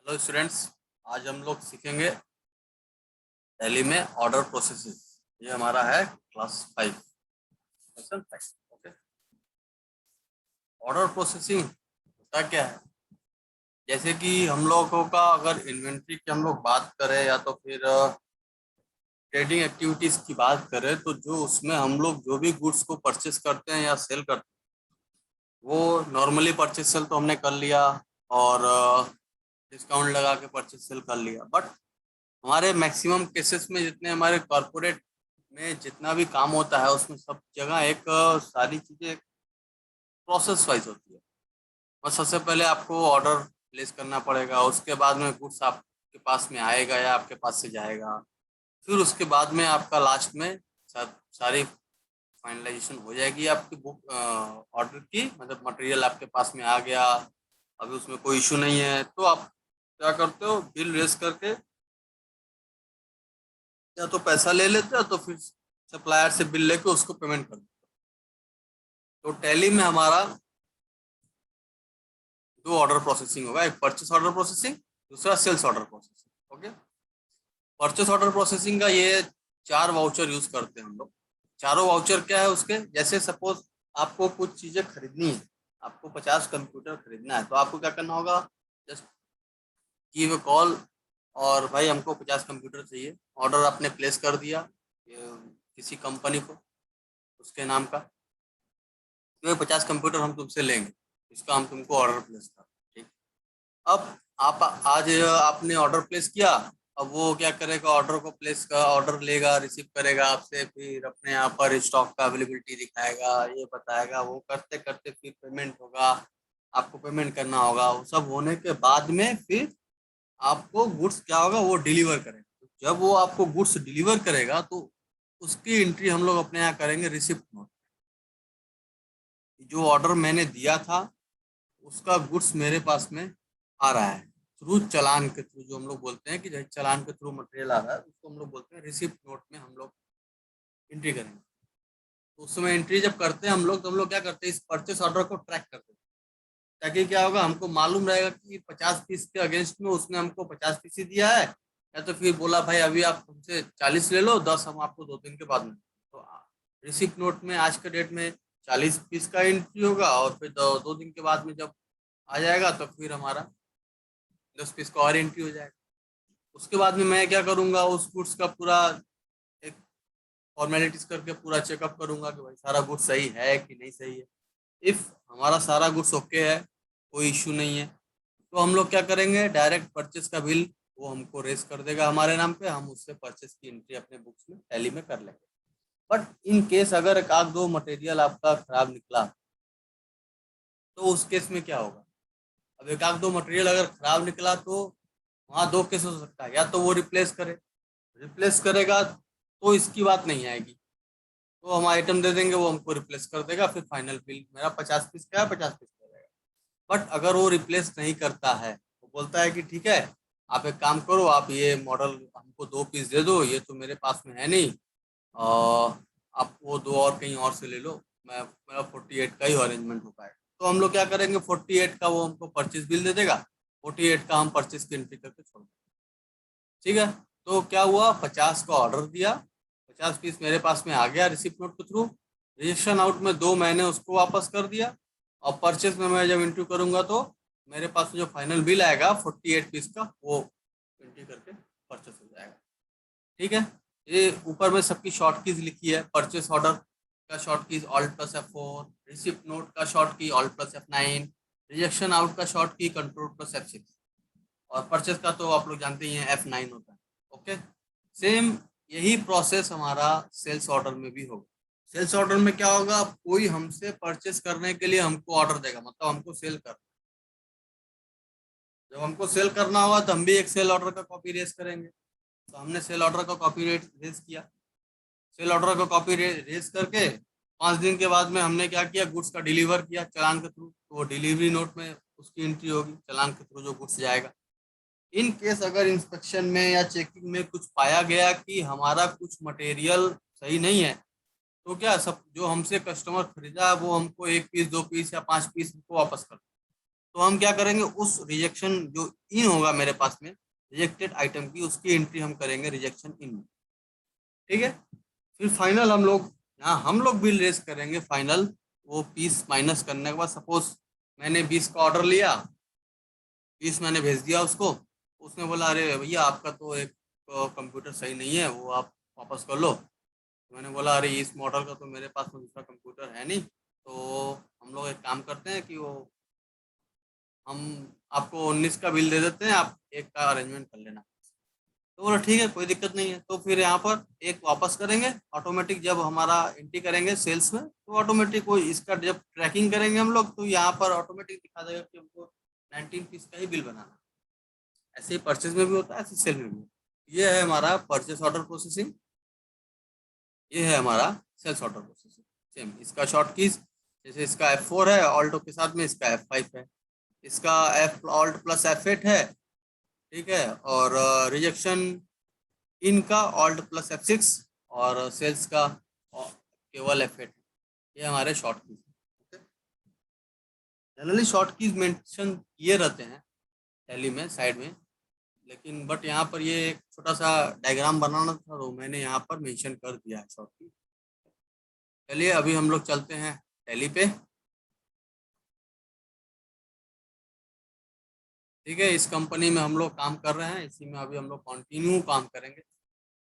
Hello students. आज हम लोग सीखेंगे टैली में ऑर्डर प्रोसेसेस। ये हमारा है class 5 lesson 5। Okay, order processing होता क्या है? जैसे कि हम लोगों का अगर इन्वेंट्री की हम लोग बात करें या तो फिर ट्रेडिंग एक्टिविटीज की बात करें, तो जो उसमें हम लोग जो भी गुड्स को परचेस करते हैं या सेल करते हैं, वो नॉर्मली परचेस सेल तो हमने कर लिया और डिस्काउंट लगा के परचेस सेल कर लिया। बट हमारे मैक्सिमम केसेस में जितने हमारे कॉर्पोरेट में जितना भी काम होता है, उसमें सब जगह एक सारी चीजें प्रोसेस वाइज होती है। बस सबसे पहले आपको ऑर्डर प्लेस करना पड़ेगा, उसके बाद में गुड्स आपके पास में आएगा या आपके पास से जाएगा। फिर उसके बाद में आपका लास्ट में सारी फाइनलाइजेशन हो जाएगी आपकी बुक ऑर्डर की, मतलब मटेरियल आपके पास में आ गया। अभी उसमें कोई इशू नहीं है, तो आप क्या करते हो, बिल रेस करके या तो पैसा ले लेते हो तो फिर सप्लायर से बिल लेके उसको पेमेंट कर देते हो। तो टैली में हमारा दो ऑर्डर प्रोसेसिंग होगा, एक परचेस ऑर्डर प्रोसेसिंग, दूसरा sales order processing. Okay, purchase order processing का ये 4 वाउचर यूज करते हैं हम लोग। चारों वाउचर क्या है उसके, जैसे सपोज आपको कुछ चीजें खरीदनी है, आपको 50 कंप्यूटर खरीदना है, तो आपको क्या करना होगा, जस्ट गिव अ कॉल और भाई हमको 50 कंप्यूटर चाहिए। ऑर्डर आपने प्लेस कर दिया किसी कंपनी को, उसके नाम का, तो 50 कंप्यूटर हम तुमसे लेंगे, इसका हम तुमको ऑर्डर प्लेस कर, ठीक। अब आप आज आपने ऑर्डर प्लेस किया। अब वो क्या करेगा, ऑर्डर को प्लेस का ऑर्डर लेगा, रिसीव करेगा आपसे, फिर अपने यहाँ पर स्टॉक का अवेलेबिलिटी दिखाएगा, ये बताएगा, वो करते करते फिर पेमेंट होगा, आपको पेमेंट करना होगा। वो सब होने के बाद में फिर आपको गुड्स क्या होगा, वो डिलीवर करेगा। जब वो आपको गुड्स डिलीवर करेगा तो उसकी एंट्री हम लोग अपने यहाँ करेंगे रिसिप्ट नोट। जो ऑर्डर मैंने दिया था उसका गुड्स मेरे पास में आ रहा है थ्रू चालान के थ्रू, जो हम लोग बोलते हैं कि जैसे चालान के थ्रू मटेरियल आ रहा है, उसको हम लोग बोलते हैं रिसिप्ट नोट में हम लोग एंट्री करेंगे। तो उस समय एंट्री जब करते हैं हम लोग, तो हम लोग क्या करते हैं, इस परचेस ऑर्डर को ट्रैक करते हैं, ताकि क्या होगा, हमको मालूम रहेगा कि 50 पीस के अगेंस्ट में उसने हमको 50 पीस ही दिया है, या तो फिर बोला भाई अभी आप हमसे 40 ले लो, 10 हम आपको 2 दिन के बाद में। तो रिसिप्ट नोट में आज के डेट में 40 पीस का एंट्री होगा, और फिर 2 दिन के बाद में जब आ जाएगा तो फिर हमारा 10 पीस का और एंट्री हो जाएगा। उसके बाद में मैं क्या करूंगा, उस गुड्स का पूरा एक फॉर्मेलिटीज करके पूरा चेकअप करूंगा कि भाई सारा गुड्स सही है कि नहीं सही है। इफ हमारा सारा गुड्स ओके है, कोई इश्यू नहीं है, तो हम लोग क्या करेंगे, डायरेक्ट परचेस का बिल वो हमको रेस कर देगा हमारे नाम पे, हम उससे परचेस की एंट्री अपने बुक्स में टैली में कर लेंगे। बट इन केस अगर एक आध दो मटेरियल आपका खराब निकला, तो उस केस में क्या होगा। अब एक आध दो मटेरियल अगर खराब निकला तो वहाँ दो केस हो सकता है, या तो वो रिप्लेस करे, रिप्लेस करेगा तो इसकी बात नहीं आएगी, तो हम आइटम दे देंगे, वो हमको रिप्लेस कर देगा, फिर फाइनल बिल मेरा 50 पीस का है, 50 पीस का रहेगा। बट अगर वो रिप्लेस नहीं करता है, वो बोलता है कि ठीक है, आप एक काम करो, आप ये मॉडल हमको 2 पीस दे दो, ये तो मेरे पास में है नहीं, और आप वो दो और कहीं और से ले लो, मैं मेरा 48 का ही अरेंजमेंट हो पाएगा। तो हम लोग क्या करेंगे, 48 का वो हमको परचेज बिल दे देगा, 48 का हम परचेज की एंट्री करके छोड़ देंगे। ठीक है, तो क्या हुआ, 50 का ऑर्डर दिया, 50 पीस मेरे पास में आ गया रिसिप्ट नोट के थ्रू, रजिस्ट्रेशन आउट में 2 मैंने उसको वापस कर दिया, और परचेज में मैं जब एंट्री करूंगा तो मेरे पास जो फाइनल बिल आएगा 48 पीस का, वो एंट्री करके परचेस हो जाएगा। ठीक है, ये ऊपर में सबकी शॉर्ट कीज लिखी है। परचेस ऑर्डर का short keys alt plus F4, receipt note का शॉर्ट की alt plus F9, rejection out का शॉर्ट की कंट्रोल प्लस F6, और परचेस का तो आप लोग जानते ही हैं F9 होता है। ओके, सेम यही प्रोसेस हमारा सेल्स ऑर्डर में भी होगा। सेल्स ऑर्डर में क्या होगा, कोई हमसे परचेस करने के लिए हमको ऑर्डर देगा, मतलब हमको सेल कर, जब हमको सेल करना होगा तो हम भी एक सेल ऑर्डर का कॉपी रेस करेंगे। तो हमने सेल ऑर्डर का कॉपी रेस किया, सेल ऑर्डर का कॉपी रेस करके 5 दिन के बाद में हमने क्या किया, गुड्स का डिलीवर किया चालान के थ्रू, तो वो डिलीवरी नोट में उसकी एंट्री होगी, चालान के थ्रू जो गुड्स जाएगा। इन केस अगर इंस्पेक्शन में या चेकिंग में कुछ पाया गया कि हमारा कुछ मटेरियल सही नहीं है, तो क्या सब जो हमसे कस्टमर खरीदा है वो हमको 1 पीस 2 पीस या 5 पीस को वापस कर, तो हम क्या करेंगे, उस रिजेक्शन जो इन होगा मेरे पास में रिजेक्टेड आइटम की, उसकी एंट्री हम करेंगे रिजेक्शन इन। ठीक है, फिर फाइनल हम लोग यहाँ हम लोग बिल रेस करेंगे फाइनल। वो पीस माइनस करने के बाद सपोज मैंने 20 का ऑर्डर लिया, 20 मैंने भेज दिया उसको, उसने बोला अरे भैया आपका तो एक कंप्यूटर सही नहीं है, वो आप वापस कर लो। मैंने बोला अरे इस मॉडल का तो मेरे पास में दूसरा कंप्यूटर है नहीं, तो हम लोग एक काम करते हैं कि वो हम आपको 19 का बिल दे देते हैं, आप एक का अरेंजमेंट कर लेना। तो बोला ठीक है कोई दिक्कत नहीं है। तो फिर यहाँ पर एक वापस करेंगे ऑटोमेटिक, जब हमारा एंट्री करेंगे सेल्स में तो ऑटोमेटिक वो इसका जब ट्रैकिंग करेंगे हम लोग तो यहाँ पर ऑटोमेटिक दिखा देगा कि हमको 19 पीस का ही बिल बनाना है। ऐसे ही परचेज में भी होता है, ऐसे सेल में भी होता है। ये है हमारा परचेस ऑर्डर प्रोसेसिंग, ये है हमारा सेल्स ऑर्डर प्रोसेसिंग। सेम इसका शॉर्ट कीज, जैसे इसका F4 है ऑल्टो के साथ में, इसका F5 है, इसका F ऑल्ट प्लस F8 है। ठीक है, और रिजेक्शन इनका ऑल्ट प्लस F6 और सेल्स का केवल F8। ये हमारे short keys. Generally short keys mention किए रहते हैं टैली में साइड में, लेकिन बट यहाँ पर ये एक छोटा सा डायग्राम बनाना था तो मैंने यहाँ पर मेंशन कर दिया है शॉर्ट की। चलिए अभी हम लोग चलते हैं टैली पे। ठीक है, इस कंपनी में हम लोग काम कर रहे हैं, इसी में अभी हम लोग कंटिन्यू काम करेंगे।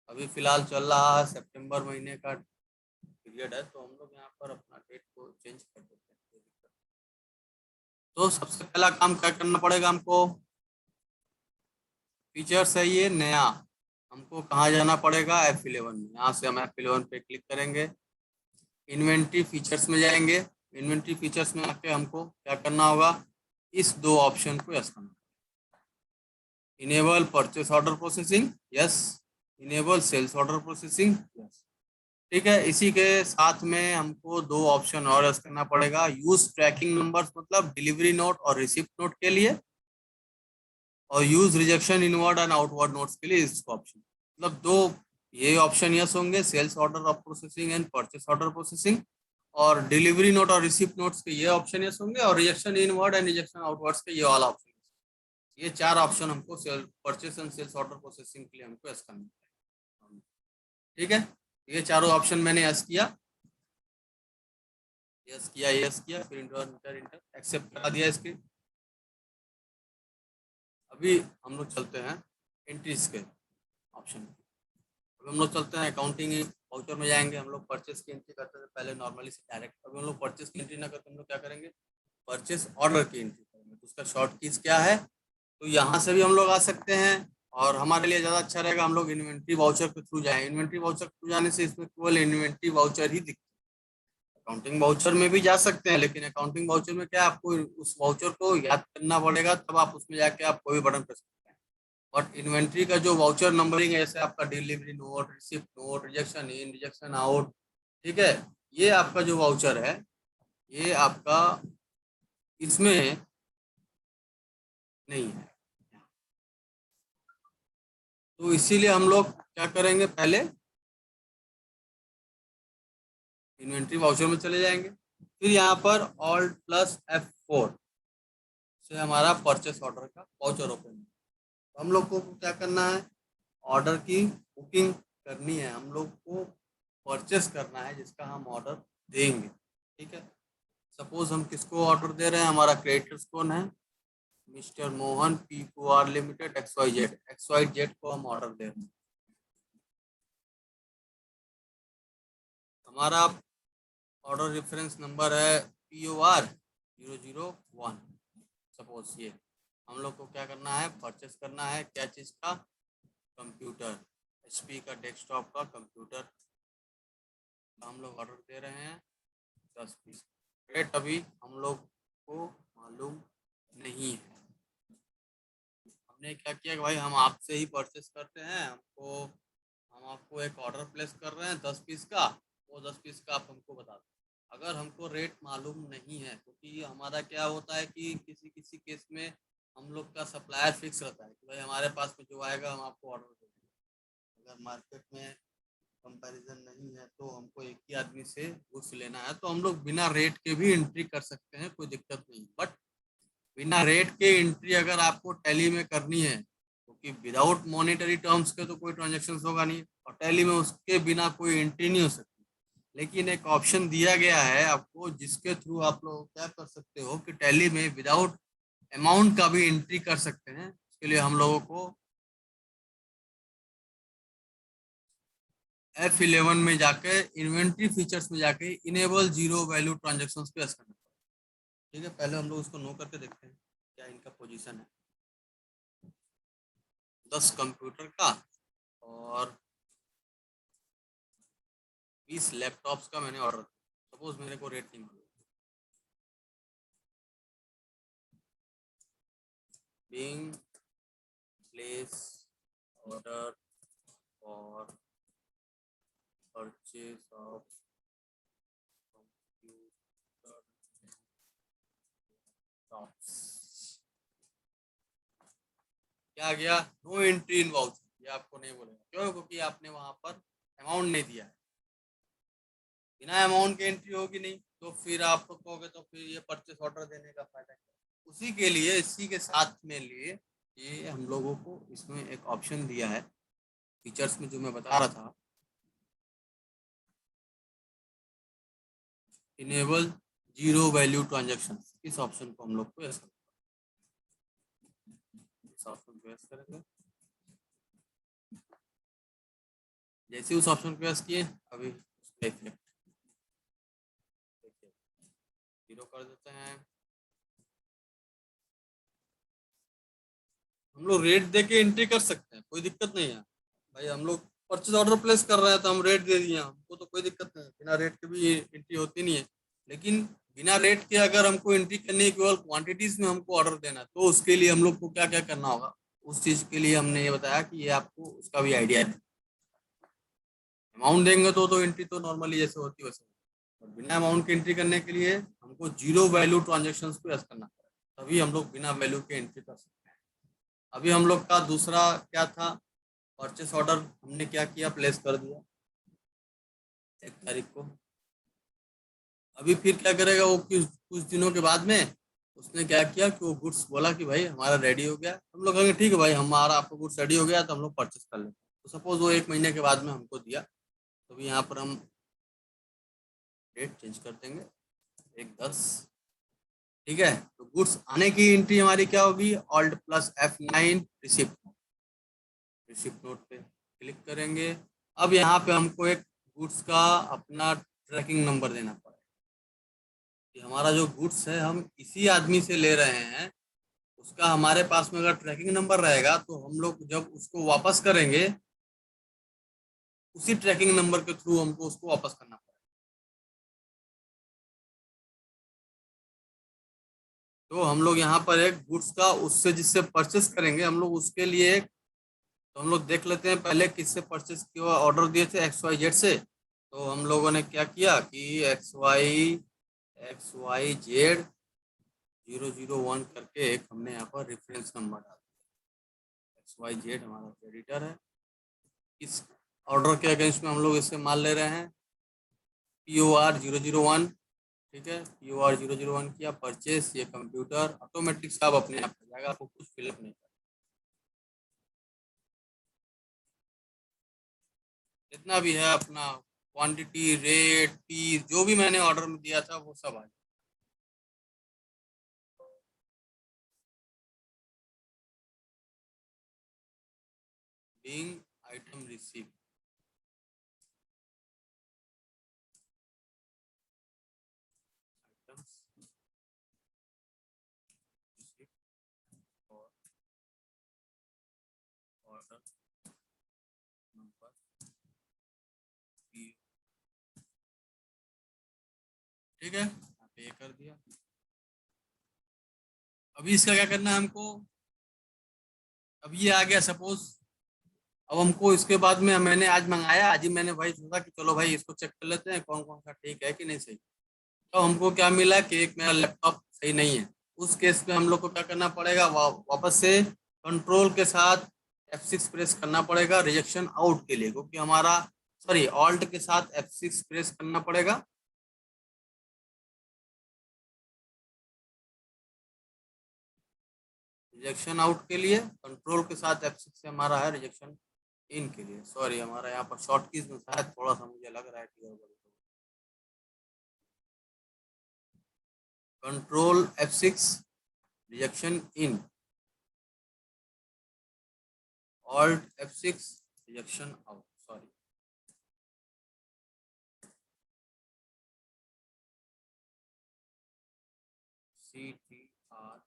अभी फिलहाल चल रहा है सितंबर महीने का पीरियड है, तो हम लोग यहाँ पर अपना डेट को चेंज कर देते हैं। तो सबसे पहला काम क्या करना पड़ेगा हमको, फीचर्स है ये नया, हमको कहाँ जाना पड़ेगा F11 में। यहाँ से हम F11 पे क्लिक करेंगे, इन्वेंट्री फीचर्स में जाएंगे। इन्वेंट्री फीचर्स में आके हमको क्या करना होगा, इस दो ऑप्शन को यस करना, enable purchase order processing yes, enable sales order processing yes. ठीक है, इसी के साथ में हमको दो ऑप्शन और यस करना पड़ेगा, यूज ट्रैकिंग नंबर्स मतलब डिलीवरी नोट और रिसिप्ट नोट के लिए, और use rejection inward and outward notes के लिए इसको ऑप्शन। मतलब दो ये ऑप्शन यस होंगे, sales order of processing and purchase order processing, और डिलीवरी नोट और रिसिप्ट नोट्स के ये ऑप्शन यस होंगे, और rejection inward and rejection outwards के ये वाला ऑप्शन। ये चार ऑप्शन हमको sale purchase and sales order processing के लिए हमको यस करना है। ठीक है, ये चारों ऑप्शन मैंने यस किया, यस किया, यस किया, फिर इंटर इंटर इंटर एक्सेप्ट करा दिया इसके। अभी हम लोग चलते हैं एंट्रीज के ऑप्शन। अभी हम लोग चलते हैं अकाउंटिंग वाउचर में जाएंगे। हम लोग परचेस की एंट्री करते थे पहले नॉर्मली से डायरेक्ट, अभी हम लोग परचेस की एंट्री ना करते हम लोग क्या करेंगे, परचेस ऑर्डर की एंट्री करेंगे। तो उसका शॉर्ट कीज क्या है, तो यहाँ से भी हम लोग आ सकते हैं, और हमारे लिए ज़्यादा अच्छा रहेगा हम लोग इन्वेंट्री वाउचर के थ्रू जाएं। इन्वेंट्री वाउचर के थ्रू जाने से इसमें केवल इन्वेंट्री वाउचर ही दिखता है। अकाउंटिंग वाउचर में भी जा सकते हैं, लेकिन अकाउंटिंग वाउचर में क्या आपको उस वाउचर को याद करना पड़ेगा, तब आप उसमें जाके आप कोई भी बटन प्रेस सकते हैं। बट इन्वेंट्री का जो वाउचर नंबरिंग है, जैसे आपका delivery note, receipt note, rejection in, rejection out, ठीक है, ये आपका जो वाउचर है ये आपका इसमें नहीं है। तो इसीलिए हम लोग क्या करेंगे, पहले इन्वेंट्री वाउचर में चले जाएंगे, फिर यहाँ पर ऑल्ट प्लस F4 से हमारा परचेस ऑर्डर का वाउचर ओपन है। तो हम लोग को क्या करना है, ऑर्डर की बुकिंग करनी है, हम लोग को परचेस करना है जिसका हम ऑर्डर देंगे। ठीक है, सपोज हम किसको ऑर्डर दे रहे हैं, हमारा क्रेडिटर्स कौन है, mister Mohan P2R limited XYZ को हम ऑर्डर दे रहे हैं। हमारा ऑर्डर रेफरेंस नंबर है POR 001। सपोज ये हम लोग को क्या करना है, परचेस करना है क्या चीज़ का, कंप्यूटर, HP का डेस्कटॉप का कंप्यूटर हम लोग ऑर्डर दे रहे हैं 10 पीस। रेट अभी हम लोग को मालूम नहीं है। हमने क्या किया कि भाई हम आपसे ही परचेस करते हैं, हम आपको एक ऑर्डर प्लेस कर रहे हैं 10 पीस का, वो 10 पीस का आप हमको बता दो। अगर हमको रेट मालूम नहीं है, क्योंकि हमारा क्या होता है कि किसी किसी केस में हम लोग का सप्लायर फिक्स रहता है कि भाई हमारे पास में जो आएगा हम आपको ऑर्डर दे देंगे। अगर मार्केट में कंपैरिजन नहीं है तो हमको एक ही आदमी से गुड्स लेना है, तो हम लोग बिना रेट के भी एंट्री कर सकते हैं, कोई दिक्कत नहीं। बट बिना रेट के एंट्री अगर आपको टैली में करनी है, क्योंकि विदाउट मॉनेटरी टर्म्स के तो कोई ट्रांजेक्शन होगा नहीं, और टैली में उसके बिना कोई एंट्री नहीं हो सकती। लेकिन एक ऑप्शन दिया गया है आपको, जिसके थ्रू आप लोग क्या कर सकते हो कि टैली में विदाउट अमाउंट का भी एंट्री कर सकते हैं। इसके लिए हम लोगों को F11 में जाके इन्वेंट्री फीचर्स में जाके इनेबल जीरो वैल्यू ट्रांजेक्शन पे करना पड़ेगा। ठीक है, पहले हम लोग उसको नो करके देखते हैं क्या इनका पोजीशन है। 10 कंप्यूटर का और 20 लैपटॉप्स का मैंने ऑर्डर किया। सपोज मेरे को रेट नहीं मालूम, being place order for purchase of computer laptops. क्या गया? नो एंट्री इन वाउचर, ये आपको नहीं बोलेगा। क्यों? क्योंकि आपने वहां पर अमाउंट नहीं दिया है। बिना अमाउंट की एंट्री होगी नहीं, तो फिर आप तो कहोगे तो फिर ये परचेस ऑर्डर देने का फायदा क्या? उसी के लिए, इसी के साथ में लिए ये हम लोगों को इसमें एक ऑप्शन दिया है फीचर्स में, जो मैं बता रहा था, इनेबल जीरो वैल्यू ट्रांजेक्शन। इस ऑप्शन को हम लोग को इस ऑप्शन को करेंगे। जैसे उस ऑप्शन को प्रेस किए, अभी इफेक्ट जीरो कर देते हैं। हम लोग रेट दे के एंट्री कर सकते हैं, कोई दिक्कत नहीं है भाई। हम लोग परचेज ऑर्डर प्लेस कर रहे हैं तो हम रेट दे दिए, हमको तो कोई दिक्कत नहीं है, बिना रेट के भी एंट्री होती नहीं है। लेकिन बिना रेट के अगर हमको एंट्री करनी है, केवल क्वांटिटीज में हमको ऑर्डर देना है, तो उसके लिए हम लोग को क्या क्या करना होगा, उस चीज के लिए हमने ये बताया कि ये आपको उसका भी आइडिया है। अमाउंट देंगे तो एंट्री तो नॉर्मली जैसे होती है वैसे, और बिना अमाउंट की एंट्री करने के लिए हमको जीरो वैल्यू ट्रांजेक्शन को यस करना पड़ेगा, तभी हम लोग बिना वैल्यू के एंट्री कर सकते हैं। अभी हम लोग का दूसरा क्या था, परचेस ऑर्डर हमने क्या किया, प्लेस कर दिया 1 तारीख को। अभी फिर क्या करेगा वो, कुछ कुछ दिनों के बाद में उसने क्या किया कि वो गुड्स बोला कि भाई हमारा रेडी हो गया। हम लोग कहेंगे ठीक है भाई, हमारा आपको गुड्स रेडी हो गया तो हम लोग परचेस कर लेते हैं। तो सपोज वो 1 महीने के बाद में हमको दिया, तो भी यहाँ पर हम डेट चेंज कर देंगे 1/10। ठीक है, तो गुड्स आने की एंट्री हमारी क्या होगी, alt plus F9 receipt. Receipt note पे क्लिक करेंगे। अब यहाँ पे हमको एक गुड्स का अपना ट्रैकिंग नंबर देना पड़ेगा कि हमारा जो गुड्स है हम इसी आदमी से ले रहे हैं, उसका हमारे पास में अगर ट्रैकिंग नंबर रहेगा तो हम लोग जब उसको वापस करेंगे, उसी ट्रैकिंग नंबर के थ्रू हमको उसको वापस करना पड़ेगा। तो हम लोग यहाँ पर एक गुड्स का उससे जिससे परचेस करेंगे हम लोग, उसके लिए तो हम लोग देख लेते हैं पहले किससे परचेस किया, ऑर्डर दिए थे XYZ से। तो हम लोगों ने क्या किया कि XYZ 001 करके एक हमने यहाँ पर रेफरेंस नंबर डाला। XYZ हमारा क्रेडिटर है, इस ऑर्डर के अगेंस्ट में हम लोग इससे माल ले रहे हैं POR 001। ठीक है, POR 001 किया परचेस, ये कंप्यूटर ऑटोमेटिक सब अपने आप हो जाएगा, आपको कुछ फिलअप नहीं करना। जितना भी है अपना क्वांटिटी, रेट, फीस, जो भी मैंने ऑर्डर में दिया था वो सब आ जाए। Being item receive, items receive और ऑर्डर नंबर PO। ठीक है, पे कर दिया। अभी इसका क्या करना है हमको, अब ये आ गया सपोज। अब हमको इसके बाद में मैंने आज मंगाया, आज ही मैंने भाई सोचा कि चलो भाई इसको चेक कर लेते हैं कौन कौन सा ठीक है कि नहीं सही। तो हमको क्या मिला कि एक मेरा लैपटॉप सही नहीं है। उस केस में हम लोग को क्या करना पड़ेगा, वापस से कंट्रोल के साथ F6 प्रेस करना पड़ेगा रिजेक्शन आउट के लिए, क्योंकि हमारा, सॉरी, ऑल्ट के साथ F6 प्रेस करना पड़ेगा। रिजेक्शन आउट के लिए, कंट्रोल के साथ F6 से हमारा है रिजेक्शन इन के लिए। सॉरी, हमारा यहाँ पर शॉर्ट कीज में शायद थोड़ा सा मुझे लग रहा है कि control F6 rejection in, alt F6 rejection out. Sorry, CTR।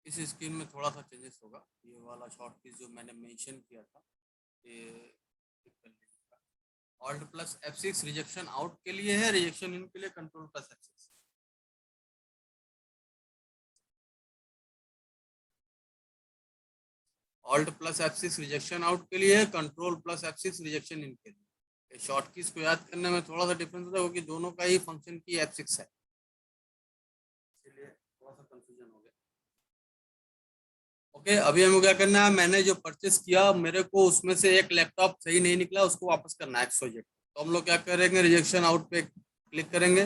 इस स्क्रीन में थोड़ा सा चेंजेस होगा, ये वाला शॉर्ट कीज जो मैंने मेंशन किया था ये alt plus F6 rejection out के लिए है, रिजेक्शन इन के लिए control plus F6। Alt plus F6 rejection out के लिए, कंट्रोल प्लस F6 रिजेक्शन इन के लिए। शॉर्ट कीज को याद करने में थोड़ा सा डिफरेंस होता है क्योंकि दोनों का ही फंक्शन की F6 है, इसलिए थोड़ा सा कंफ्यूजन हो गया। ओके, अभी हमें क्या करना है, मैंने जो परचेस किया मेरे को उसमें से एक लैपटॉप सही नहीं निकला, उसको वापस करना है XYZ। तो हम लोग क्या करेंगे, रिजेक्शन आउट पे क्लिक करेंगे,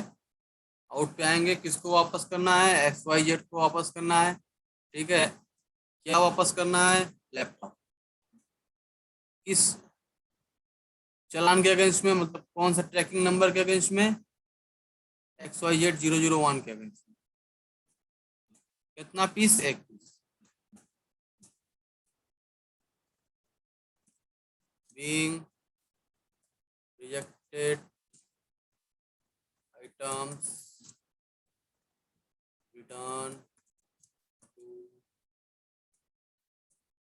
आउट पे आएंगे, किसको वापस करना है, XYZ को वापस करना है। ठीक है, क्या वापस करना है, लैपटॉप। किस चालान के अगेंस्ट में, मतलब कौन सा ट्रैकिंग नंबर के अगेंस्ट में, XYZ 001 के अगेंस्ट में। कितना पीस, एक piece. Being rejected items return to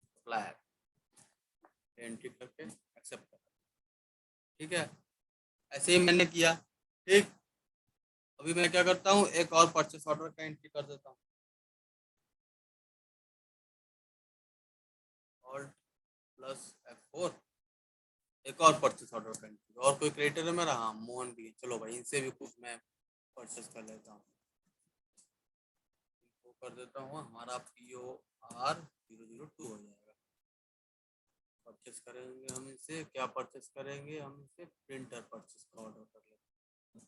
supplier, entry करके एक्सेप्ट कर। ठीक है, ऐसे ही मैंने किया। ठीक, अभी मैं क्या करता हूँ, एक और परचेस ऑर्डर का एंट्री कर देता हूँ, ऑल्ट प्लस F4, एक और परचेस ऑर्डर का एंट्री। और कोई क्रेडिटर है मेरा, हाँ मोहन भी है। चलो भाई, इनसे भी कुछ मैं परचेस कर लेता हूँ, वो कर देता हूँ। हमारा POR 002 हो जाएगा। परचेस करेंगे हम इनसे, क्या परचेस करेंगे हम इनसे, प्रिंटर परचेस का ऑर्डर कर लेते हैं।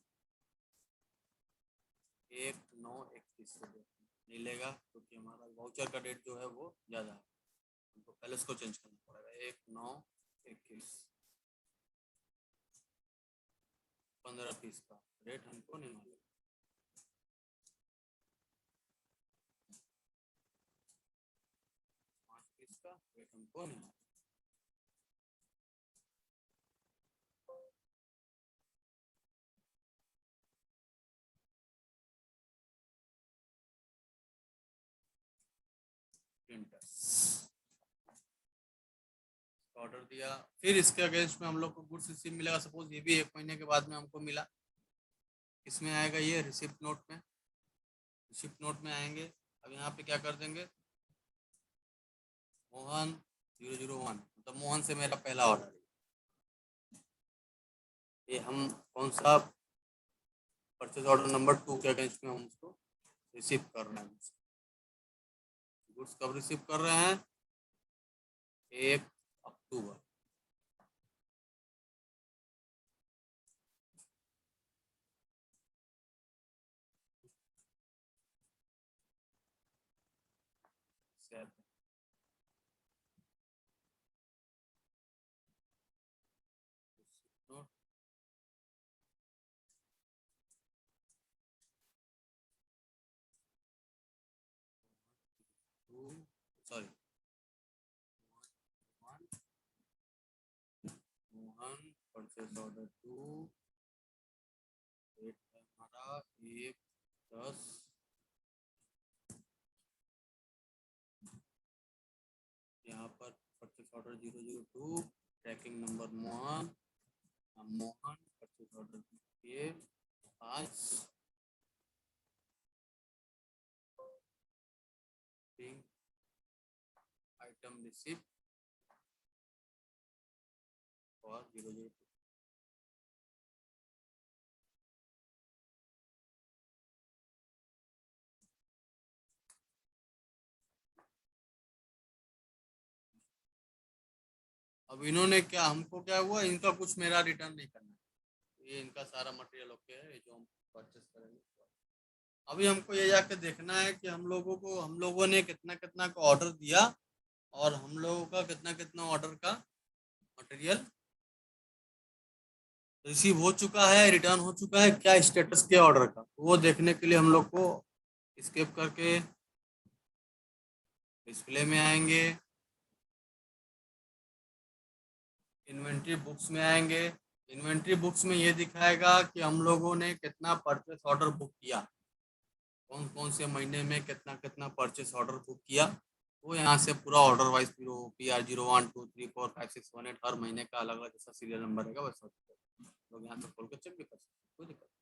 1/9/21 को नहीं लेगा क्योंकि हमारा वाउचर का डेट जो है वो ज़्यादा है, हमको पहले इसको चेंज करना पड़ेगा। 1/9/21 15 पीस का रेट हमको नहीं मालूम। 5 पीस का रेट हमको नहीं मालूम। प्रिंटर ऑर्डर दिया, फिर इसके अगेंस्ट में हम लोग को गुड्स रिसीव मिलेगा। सपोज ये भी 1 महीने के बाद में हमको मिला, इसमें आएगा ये रिसिप्ट नोट में। रिसिप्ट नोट में आएंगे, अब यहाँ पे क्या कर देंगे, मोहन 001, मतलब मोहन से मेरा पहला ऑर्डर है। ये हम कौन सा परचेज ऑर्डर नंबर 2 के अगेंस्ट में हम उसको रिसीव कर रहे हैं। गुड्स कब रिसीव कर रहे हैं, 1 October. Sorry, Mohan purchase order 2, date है हमारा 1/10। यहाँ पर purchase order 002, tracking number Mohan, Mohan purchase order किए 5, आइटम रिसिप्ट और 002। अब इन्होंने क्या, हमको क्या हुआ, इनका कुछ मेरा रिटर्न नहीं करना है, ये इनका सारा मटेरियल ओके है, ये जो हम परचेस करेंगे। अभी हमको ये जाके देखना है कि हम लोगों ने कितना कितना का ऑर्डर दिया और हम लोगों का कितना कितना ऑर्डर का मटेरियल रिसीव हो चुका है, रिटर्न हो चुका है, क्या स्टेटस के ऑर्डर का। तो वो देखने के लिए हम लोग को स्किप करके डिस्प्ले में आएंगे, इन्वेंट्री बुक्स में आएंगे। इन्वेंट्री बुक्स में ये दिखाएगा कि हम लोगों ने कितना परचेस ऑर्डर बुक किया, कौन कौन से महीने में कितना कितना परचेस ऑर्डर बुक किया। वो यहाँ से पूरा ऑर्डर वाइज PR01234567 हर महीने का अलग अलग जैसा सीरियल नंबर रहेगा वैसा लोग यहाँ से खोल कर चेक भी कर सकते हैं, कोई दिक्कत नहीं।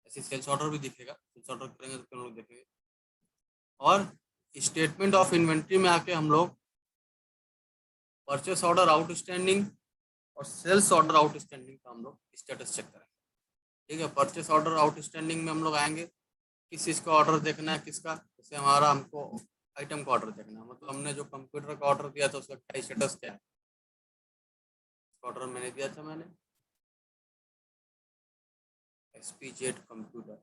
ऐसे सेल्स ऑर्डर भी दिखेगा, सेल्स ऑर्डर करेंगे तो हम लोग देखेंगे। और स्टेटमेंट ऑफ इन्वेंट्री में आके हम लोग परचेस ऑर्डर आउटस्टैंडिंग और सेल्स ऑर्डर आउटस्टैंडिंग का हम लोग स्टेटस चेक करेंगे। ठीक है, परचेस ऑर्डर आउटस्टैंडिंग में हम लोग आएंगे, किस चीज़ का ऑर्डर देखना है, किसका, जैसे हमारा हमको आइटम का ऑर्डर देखना है, मतलब हमने जो कंप्यूटर का ऑर्डर दिया था उसका क्या स्टेटस क्या है। ऑर्डर मैंने दिया था, मैंने SPZ computer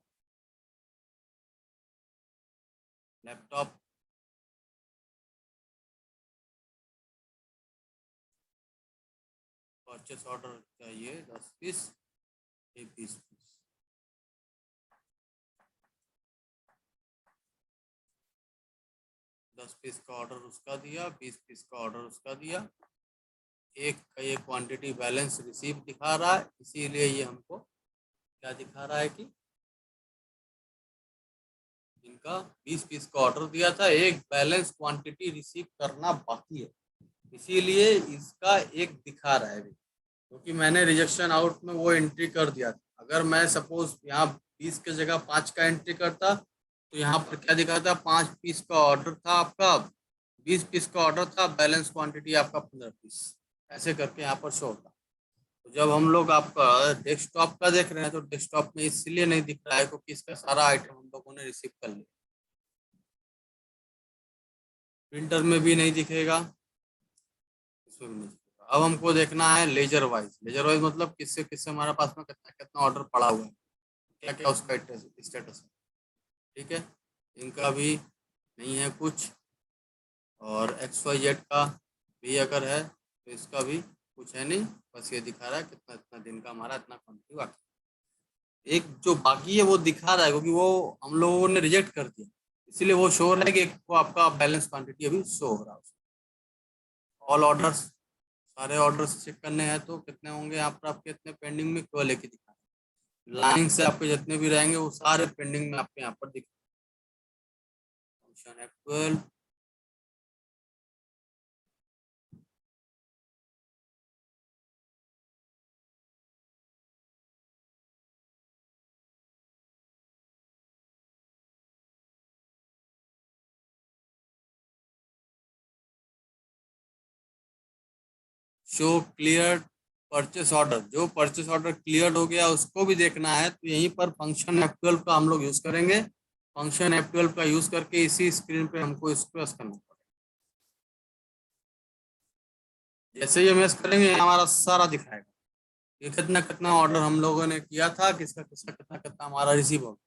laptop purchase order चाहिए 10 पीस, ये 20 पीस। दस पीस का ऑर्डर उसका दिया, 20 पीस का ऑर्डर उसका दिया। एक का ये क्वांटिटी बैलेंस रिसीव दिखा रहा है, इसीलिए ये हमको क्या दिखा रहा है कि इनका 20 पीस का ऑर्डर दिया था, एक बैलेंस क्वांटिटी रिसीव करना बाकी है, इसीलिए इसका एक दिखा रहा है क्योंकि मैंने रिजेक्शन आउट में वो एंट्री कर दिया था। अगर मैं सपोज यहाँ 20 की जगह 5 का एंट्री करता तो यहाँ पर क्या दिखाता, 5 पीस का ऑर्डर था आपका, 20 पीस का ऑर्डर था, बैलेंस क्वांटिटी आपका 15 पीस, ऐसे करके यहाँ पर शो होता। तो जब हम लोग आपका डेस्कटॉप का देख रहे हैं तो डेस्कटॉप में इसलिए नहीं दिख रहा है क्योंकि इसका सारा आइटम हम लोगों ने रिसीव कर लिया। प्रिंटर में भी नहीं दिखेगा, इसमें भी नहीं दिखेगा। अब हमको देखना है लेजर वाइज। लेजर वाइज मतलब किससे किससे हमारे पास में कितना कितना ऑर्डर पड़ा हुआ है, क्या क्या उसका स्टेटस है। ठीक है, इनका भी नहीं है कुछ, और XYZ का भी अगर है तो इसका भी कुछ है नहीं, बस ये दिखा रहा है कितना इतना दिन का हमारा इतना क्वान्टिटी बाकी। एक जो बाकी है वो दिखा रहा है क्योंकि वो हम लोगों ने रिजेक्ट कर दिया, इसीलिए वो शो हो रहा है कि वो आपका बैलेंस क्वांटिटी अभी शो हो रहा है। ऑल ऑर्डर्स, सारे ऑर्डर्स चेक करने हैं तो कितने होंगे यहाँ पर आपके, इतने पेंडिंग में केवल एक ही दिखा रहा है। लाइन से आपके जितने भी रहेंगे वो सारे पेंडिंग में आपके यहाँ पर दिख function F12। Show clear purchase order, जो परचेस ऑर्डर क्लियर हो गया उसको भी देखना है तो यहीं पर फंक्शन F12 का हम लोग यूज करेंगे। फंक्शन F12 का यूज करके इसी स्क्रीन पे हमको इसको प्रेस करना पड़ेगा। जैसे ही हम प्रेस करेंगे हमारा सारा दिखाएगा ये कितना कितना ऑर्डर हम लोगों ने किया था, किसका किसका कितना कितना हमारा रिसीव हो।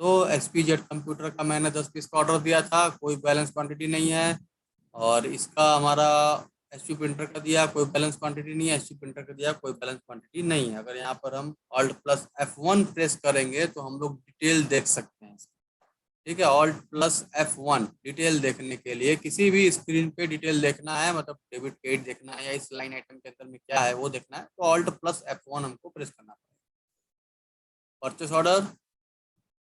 तो SPZ कंप्यूटर का मैंने 10 पीस का ऑर्डर दिया था, कोई बैलेंस क्वांटिटी नहीं है। और इसका हमारा HP प्रिंटर का दिया, कोई बैलेंस क्वांटिटी नहीं है। HP प्रिंटर का दिया, कोई बैलेंस क्वांटिटी नहीं है। अगर यहाँ पर हम Alt+F1 प्रेस करेंगे तो हम लोग डिटेल देख सकते हैं। ठीक है, Alt+F1 डिटेल देखने के लिए, किसी भी स्क्रीन पे डिटेल देखना है, मतलब डेबिट क्रेडिट देखना है या इस लाइन आइटम के अंदर में क्या है वो देखना है तो Alt+F1 हमको प्रेस करना पड़ेगा। Purchase order,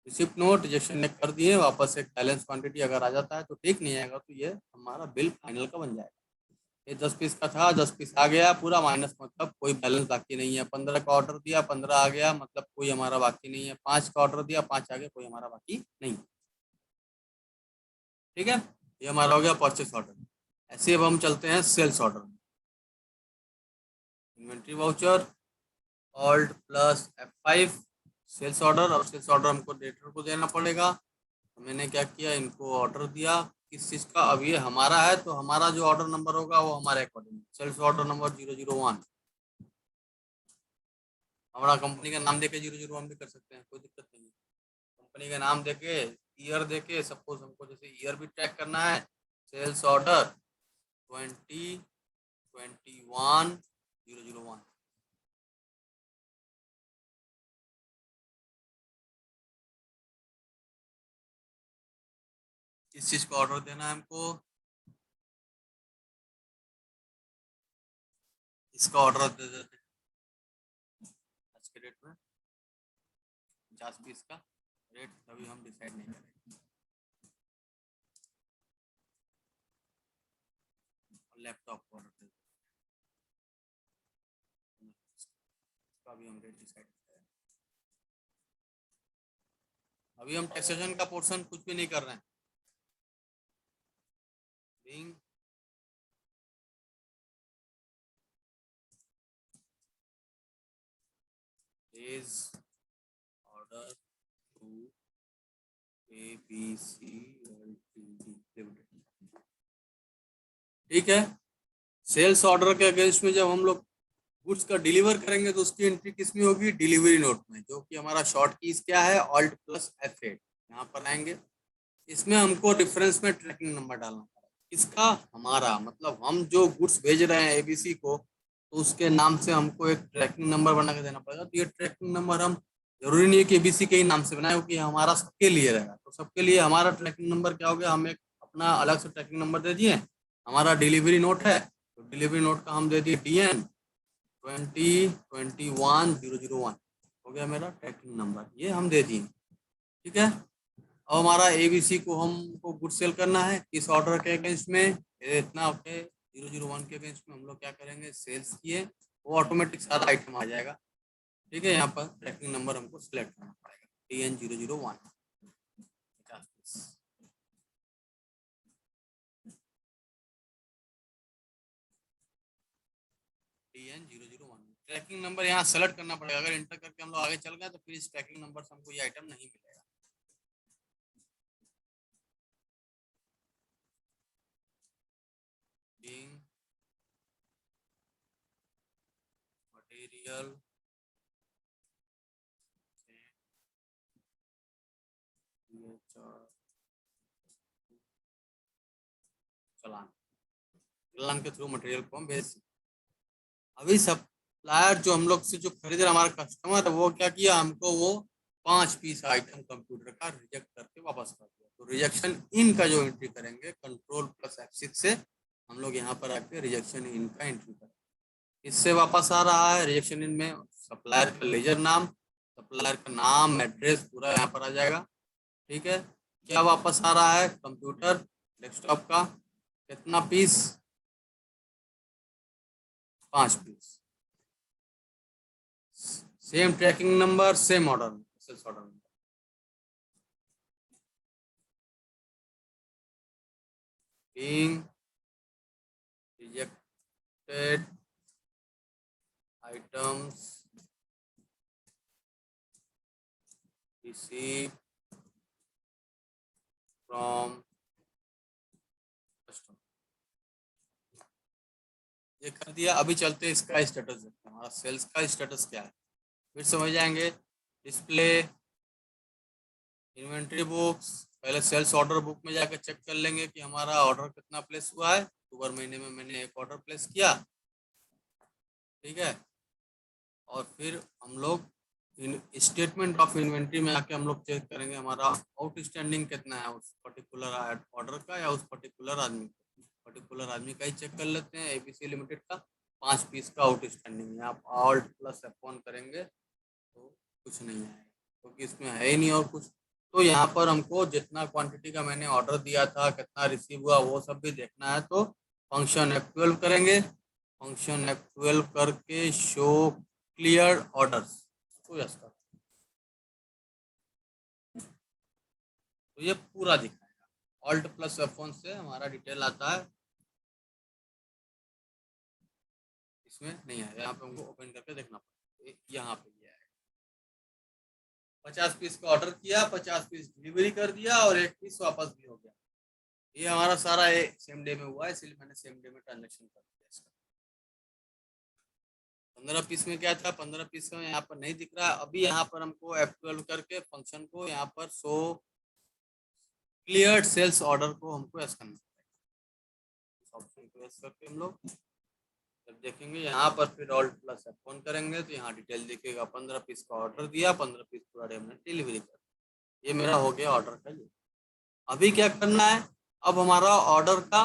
receipt note, rejection ने कर दिए, वापस एक बैलेंस क्वांटिटी अगर आ जाता है तो ठीक, नहीं आएगा तो ये हमारा बिल फाइनल का बन जाएगा। ये 10 पीस का था, 10 पीस आ गया पूरा माइनस, मतलब कोई बैलेंस बाकी नहीं है। 15 का ऑर्डर दिया, 15 आ गया, मतलब कोई हमारा बाकी नहीं है। 5 का ऑर्डर दिया, 5 आ गया, कोई हमारा बाकी नहीं। ठीक है, ये हमारा हो गया परचेस ऑर्डर। ऐसे अब हम चलते हैं sales order. Inventory voucher, Alt+F5 sales order. और सेल्स ऑर्डर हमको डेटर को देना पड़ेगा, तो मैंने क्या किया, इनको ऑर्डर दिया किस चीज का। अब ये हमारा है तो हमारा जो ऑर्डर नंबर होगा वो हमारे अकॉर्डिंग, सेल्स ऑर्डर नंबर 001। हमारा कंपनी का नाम देके 001 भी कर सकते हैं, कोई दिक्कत नहीं है। कंपनी का नाम देके, ईयर देके, सपोज हमको जैसे ईयर भी ट्रैक करना है, सेल्स ऑर्डर 2021-001। किस चीज का ऑर्डर देना है हमको, इसका ऑर्डर दे देते हैं आज के डेट में 50 पीस का। रेट अभी हम डिसाइड नहीं करेंगे। लैपटॉप का ऑर्डर दे देते हैं, इसका भी हम रेट डिसाइड करेंगे। अभी हम टैक्सेशन का पोर्शन कुछ भी नहीं कर रहे हैं। Being is order to ABC Ltd Limited। ठीक है। सेल्स ऑर्डर के अगेंस्ट में जब हम लोग गुड्स का डिलीवर करेंगे तो उसकी एंट्री किस में होगी, डिलीवरी नोट में, जो कि हमारा शॉर्ट कीज क्या है, ऑल्ट प्लस F8। यहाँ पर आएंगे, इसमें हमको डिफरेंस में ट्रैकिंग नंबर डालना पड़ेगा। इसका हमारा मतलब हम जो गुड्स भेज रहे हैं एबीसी को, तो उसके नाम से हमको एक ट्रैकिंग नंबर बना के देना पड़ेगा। तो ये ट्रैकिंग नंबर हम, जरूरी नहीं है कि एबीसी के ही नाम से बनाए, क्योंकि हमारा सबके लिए रहेगा। तो सबके लिए हमारा ट्रैकिंग नंबर क्या हो गया, हम एक अपना अलग से ट्रैकिंग नंबर दे दिए। हमारा डिलीवरी नोट है तो डिलीवरी नोट का हम दे दिए DN 2021-001 हो गया मेरा ट्रैकिंग नंबर, ये हम दे दिए। ठीक है। अब हमारा एबीसी को हमको गुड सेल करना है किस ऑर्डर के अगेंस्ट में, इतना ओके 001 के अगेंस्ट में हम लोग क्या करेंगे, सेल्स किए, वो ऑटोमेटिक सारा आइटम आ जाएगा। ठीक है। यहाँ पर ट्रैकिंग नंबर हमको सिलेक्ट करना पड़ेगा DN 001 50। DN 001 ट्रैकिंग नंबर यहाँ सेलेक्ट करना पड़ेगा। अगर इंटर करके हम लोग आगे चल गए तो फिर इस ट्रैकिंग नंबर से हमको ये आइटम नहीं मिलेगा। मटेरियल चलान, चलान के थ्रू मटेरियल को हम भेज सकते। अभी सप्लायर जो हम लोग से जो खरीद रहा हमारा कस्टमर है, वो क्या किया, हमको वो 5 पीस आइटम कंप्यूटर का रिजेक्ट करके वापस कर दिया। तो रिजेक्शन इन का जो एंट्री करेंगे, कंट्रोल प्लस F6 से हम लोग यहाँ पर आके रिजेक्शन इन का एंट्री करेंगे। इससे वापस आ रहा है रिजेक्शन इन में सप्लायर का लेजर नाम, सप्लायर का नाम, एड्रेस पूरा यहाँ पर आ जाएगा। ठीक है। क्या वापस आ रहा है, कंप्यूटर डेस्कटॉप का कितना piece, 5 piece, same tracking number, same order, sales order number. being rejected items received from customer, ये कर दिया। अभी चलते हैं इसका स्टेटस देखते हैं, हमारा सेल्स का स्टेटस क्या है, फिर समझ जाएंगे। डिस्प्ले इन्वेंट्री बुक्स, पहले सेल्स ऑर्डर बुक में जाकर चेक कर लेंगे कि हमारा ऑर्डर कितना प्लेस हुआ है। अक्टूबर महीने में मैंने एक ऑर्डर प्लेस किया। ठीक है। और फिर हम लोग स्टेटमेंट ऑफ इन्वेंट्री में आके हम लोग चेक करेंगे हमारा आउटस्टैंडिंग कितना है उस पर्टिकुलर ऑर्डर का, या उस पर्टिकुलर आदमी का ही चेक कर लेते हैं। एबीसी लिमिटेड का 5 पीस का आउटस्टैंडिंग है, आप ऑल्ट प्लस F1 करेंगे तो कुछ नहीं आएगा, क्योंकि इसमें है ही नहीं और कुछ। तो यहाँ पर हमको जितना क्वांटिटी का मैंने ऑर्डर दिया था, कितना रिसीव हुआ, वो सब भी देखना है। तो फंक्शन F12 करेंगे, फंक्शन F12 करके शो क्लियर ऑर्डर्स तो यस कर, तो ये पूरा दिखाएगा। ऑल्ट प्लस F1 से हमारा डिटेल आता है, इसमें नहीं है। यहाँ पे हमको ओपन करके देखना पड़ेगा, यहाँ पे ये है 50 पीस का ऑर्डर किया, 50 पीस डिलीवरी कर दिया और 1 पीस वापस भी हो गया। ये हमारा सारा सेम डे में हुआ है, इसलिए मैंने सेम डे में ट्रांजेक्शन कर दिया इसका। 15 पीस में क्या था, 15 पीस में यहाँ पर नहीं दिख रहा है अभी। यहाँ पर हमको F12 करके फंक्शन को यहाँ पर शो क्लियर सेल्स ऑर्डर को हमको एस करना है। ऑप्शन को एस करके हम लोग जब देखेंगे यहाँ पर फिर ऑल्ट प्लस F1 करेंगे तो यहाँ डिटेल दिखेगा। 15 पीस का ऑर्डर दिया, 15 पीस पूरा डे हमने डिलीवरी कर, ये मेरा हो गया ऑर्डर का। ये अभी क्या करना है, अब हमारा ऑर्डर का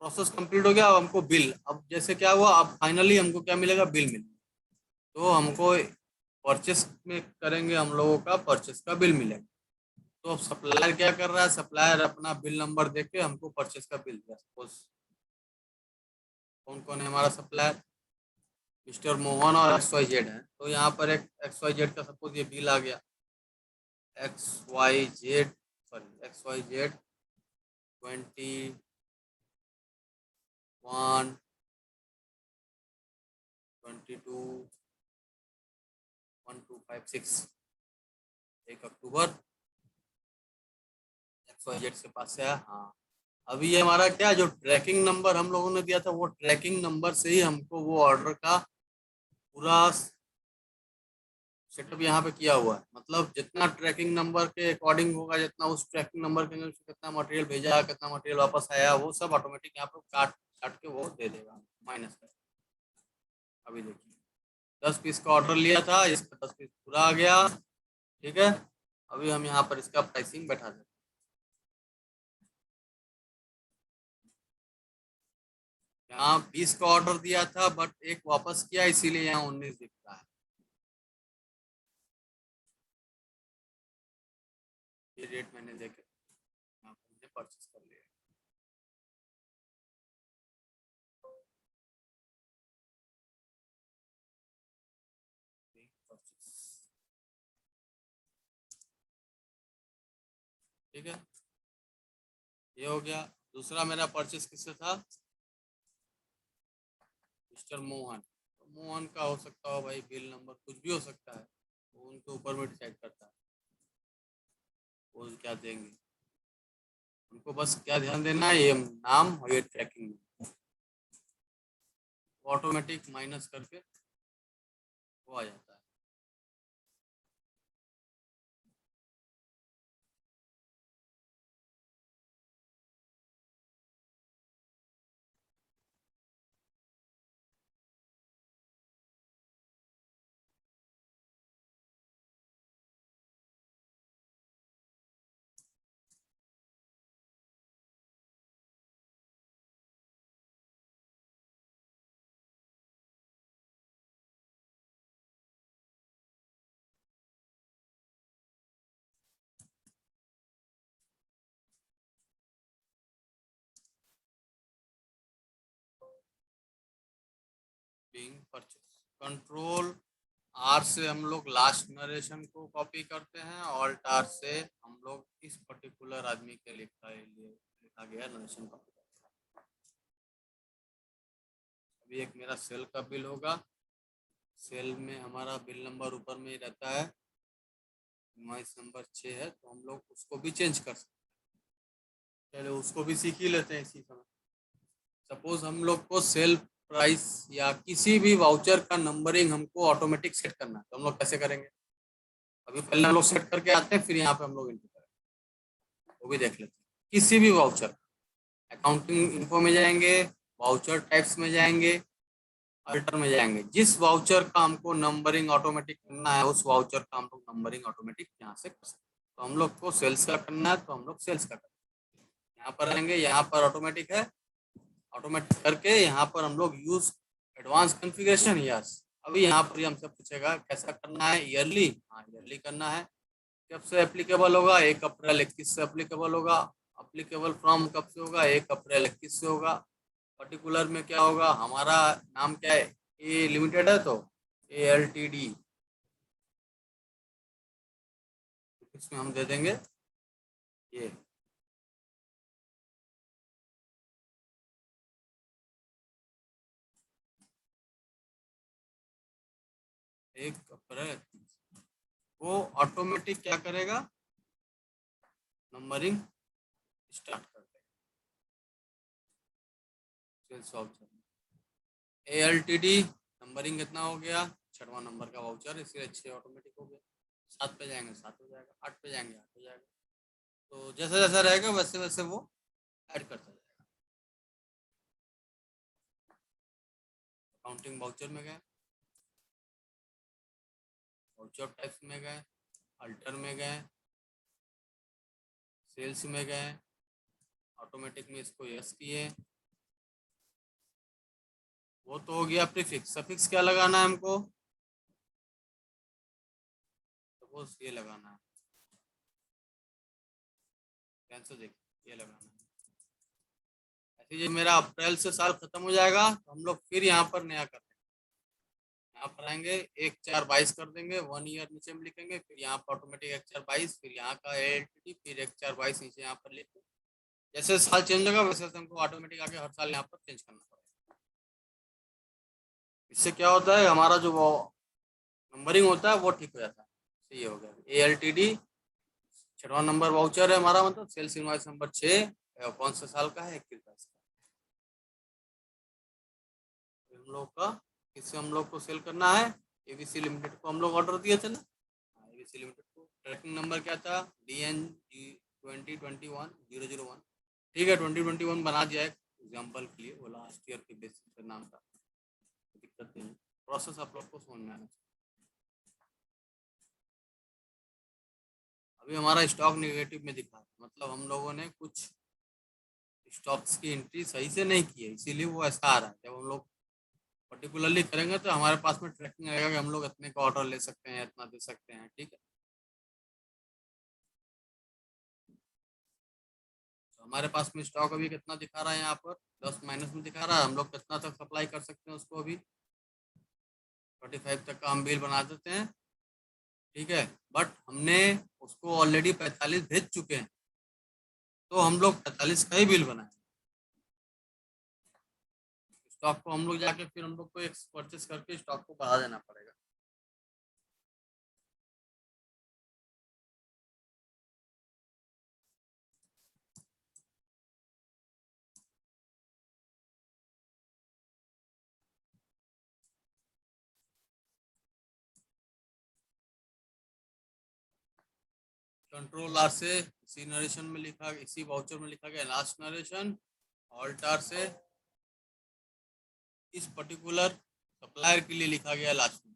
प्रोसेस कंप्लीट हो गया। अब हमको बिल, अब जैसे क्या हुआ, अब फाइनली हमको क्या मिलेगा, बिल मिलेगा। तो हमको परचेस में करेंगे, हम लोगों का परचेस का बिल मिलेगा। तो अब सप्लायर क्या कर रहा है, सप्लायर अपना बिल नंबर देख के हमको परचेस का बिल दिया। सपोज कौन कौन है हमारा सप्लायर, मिस्टर मोहन और XYZ है। तो यहाँ पर एक XYZ का सपोज ये बिल आ गया, XYZ 21 22 1256 1 अक्टूबर XYZ से पास से आया। हाँ, अभी ये हमारा क्या, जो ट्रैकिंग नंबर हम लोगों ने दिया था वो ट्रैकिंग नंबर से ही हमको वो ऑर्डर का पूरा सेटअप यहाँ पे किया हुआ है। मतलब जितना ट्रैकिंग नंबर के अकॉर्डिंग होगा, जितना उस ट्रैकिंग नंबर के अंदर कितना मटेरियल भेजा, कितना मटेरियल वापस आया, वो सब ऑटोमेटिक यहाँ पे काट काट के वो दे देगा माइनस कर। अभी देखिए 10 पीस का ऑर्डर लिया था, इसका 10 पीस पूरा आ गया। ठीक है, अभी हम यहाँ पर इसका प्राइसिंग बैठा देते हैं। यहाँ 20 का ऑर्डर दिया था बट एक वापस किया, इसीलिए यहाँ 19 दिख रहा है। ये रेट मैंने देखे यहाँ पर मुझे परचेस कर लिया। ठीक है, ये हो गया। दूसरा मेरा परचेस किससे था, मिस्टर मोहन। तो मोहन का हो सकता हो भाई, बिल नंबर कुछ भी हो सकता है, वो उनके ऊपर में डिसाइड करता है वो क्या देंगे। उनको बस क्या ध्यान देना है, ये नाम और ये ट्रैकिंग ऑटोमेटिक माइनस करके वो आ जाता है। बीइंग परचेस, कंट्रोल आर से हम लोग लास्ट नरेशन को कॉपी करते हैं, ऑल्ट आर से हम लोग इस पर्टिकुलर आदमी के लिखा गया नरेशन कॉपी करते हैं। अभी एक मेरा सेल का बिल होगा, सेल में हमारा बिल नंबर ऊपर में ही रहता है, इनवॉइस नंबर 6 है, तो हम लोग उसको भी चेंज कर सकते हैं। चलो उसको भी सीख ही लेते हैं इसी समय। सपोज हम लोग को सेल प्राइस या किसी भी वाउचर का नंबरिंग हमको ऑटोमेटिक सेट करना है, तो हम लोग कैसे करेंगे, अभी पहले हम लोग सेट करके आते हैं, फिर यहाँ पे हम लोग एंटर करेंगे, वो भी देख लेते हैं। किसी भी वाउचर, अकाउंटिंग इन्फो में जाएंगे, वाउचर टाइप्स में जाएंगे, अल्टर में जाएंगे, जिस वाउचर का हमको नंबरिंग ऑटोमेटिक करना है उस वाउचर का हम लोग नंबरिंग ऑटोमेटिक यहाँ से कर सकते हैं। तो हम लोग को सेल्स का करना है तो हम लोग सेल्स का करेंगे, यहाँ पर आएंगे, यहाँ पर ऑटोमेटिक है, ऑटोमेटिक करके यहाँ पर हम लोग यूज एडवांस कॉन्फ़िगरेशन। यस, अभी यहाँ पर हमसे पूछेगा कैसा करना है, ईयरली, हाँ ईयरली करना है। कब से एप्लीकेबल होगा, 1 अप्रैल 21 से एप्लीकेबल होगा। अप्लीकेबल फ्रॉम कब से होगा, 1 अप्रैल 21 से होगा। पर्टिकुलर में क्या होगा, हमारा नाम क्या है, ए लिमिटेड है तो ALTD, इसमें हम दे देंगे ये। एक अप्रैल वो ऑटोमेटिक क्या करेगा, नंबरिंग स्टार्ट करते हैं सेल्स वाउचर। ALTD नंबरिंग कितना हो गया, 6वां नंबर का वाउचर, इसलिए 6 ऑटोमेटिक हो गया। 7 पे जाएंगे 7 हो जाएगा, 8 पे जाएंगे 8 हो जाएगा। तो जैसा जैसा रहेगा वैसे वैसे वो ऐड करता जाएगा। काउंटिंग वाउचर में गए, वाउचर टाइप्स में गए, अल्टर में गए, सेल्स में गए, ऑटोमेटिक में इसको यस किए। वो तो हो गया प्रीफिक्स। सफिक्स क्या लगाना है हमको, सपोज ये लगाना है, ध्यान से देखिए, ये लगाना है। ऐसे ये मेरा अप्रैल से साल खत्म हो जाएगा तो हम लोग फिर यहाँ पर नया कर देंगे। यहाँ पर आएंगे 1/4/22 कर देंगे, 1 ईयर नीचे में लिखेंगे, फिर यहाँ पर ऑटोमेटिक 1/4/22, फिर यहाँ का ALTD, फिर 1/4/22 नीचे यहाँ पर लिखेंगे। जैसे साल चेंज होगा वैसे हमको ऑटोमेटिक आके हर साल यहाँ पर चेंज करना पड़ेगा। इससे क्या होता है, हमारा जो वो नंबरिंग होता है वो ठीक हो जाता है। सही हो गया। ALTD 6वां नंबर वाउचर है हमारा, मतलब सेल्स इनवॉइस नंबर 6, कौन सा साल का है, 21 का। हम लोग का किससे हम लोग को सेल करना है, ABC लिमिटेड को हम लोग ऑर्डर दिए थे ना। ABC लिमिटेड को ट्रैकिंग नंबर क्या था, DN2021-001। ठीक है, 2021 बना दिया है एग्जाम्पल के लिए, वो लास्ट ईयर के बेसिस पे नाम था, दिक्कत नहीं। प्रोसेस आप लोग को समझ में आना चाहिए। अभी हमारा स्टॉक नेगेटिव में दिखा है, मतलब हम लोगों ने कुछ स्टॉक्स की एंट्री सही से नहीं की है, इसीलिए वो ऐसा आ रहा है। जब हम लोग पर्टिकुलरली करेंगे तो हमारे पास में ट्रैकिंग रहेगा कि हम लोग इतने का ऑर्डर ले सकते हैं, इतना दे सकते हैं। ठीक है, तो हमारे पास में स्टॉक अभी कितना दिखा रहा है, यहाँ पर 10 माइनस में दिखा रहा है। हम लोग कितना तक सप्लाई कर सकते हैं उसको, अभी 45 तक का हम बिल बना देते हैं। ठीक है, बट हमने उसको ऑलरेडी 45 भेज चुके हैं, तो हम लोग 45 का ही बिल बनाए। स्टॉक को हम लोग जाके फिर हम लोग को एक परचेस करके स्टॉक को बढ़ा देना पड़ेगा। कंट्रोल आर से इसी नरेशन में लिखा, इसी वाउचर में लिखा गया लास्ट नरेशन। ऑल्ट आर से इस पर्टिकुलर सप्लायर के लिए लिखा गया लास्ट में।